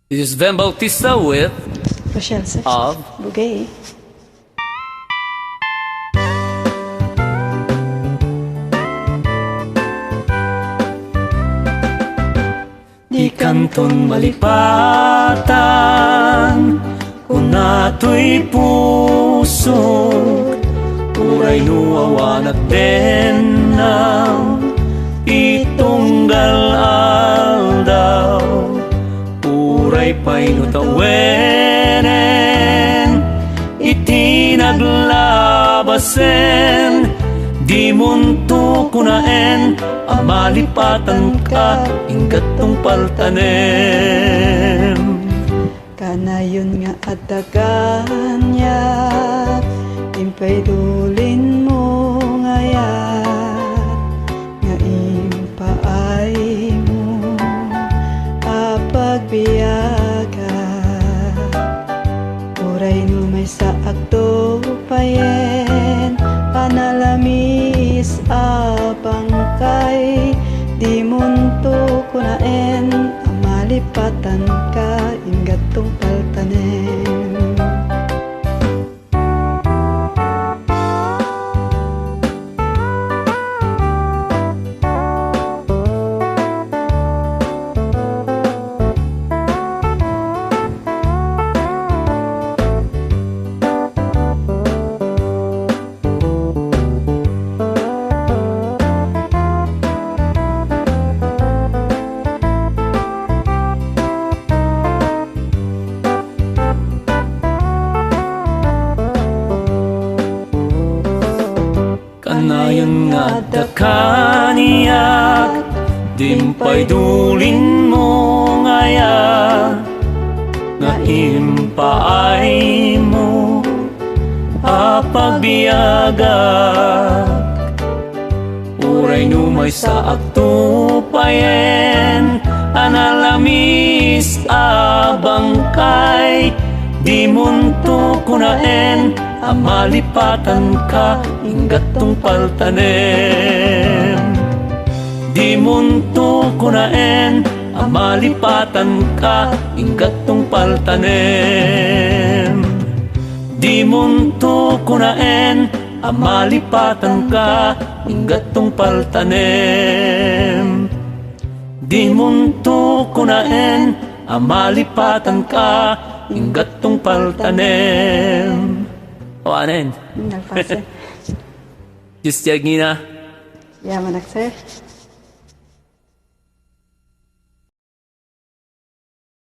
This is Van Bautista with Rochelle Sex Of Bugay. Di kanton malipatan kung nato'y puso uray nuawanat din ng itunggal aldaw uray pa'y nutawenen itinaglabasen di munto kunaen amalipatan ka ingatong paltanem Kanayon nga adagan niya, impay dulin mo ngayat, nga impaay mo apagbiyaga. Uray no may saak to payen, panalamis abangkay, di munto kunaen, amalipatan ka, ingatong paltanem. Kanayon nga dakaniyak dimpay dulin mo ngaya nga impaay mo apagbiyaga uray numay sa aktupayen analamis abangkay di munto kunaen amalipatan ka ingatong paltanem di munto kunaen amalipatan ka ingatong paltanem di munto kunaen amalipatan ka ingatong paltanem di munto kunaen amalipatan ka ingatong paltanem. O anen? Nalpase. Just Gina. Yaman akse.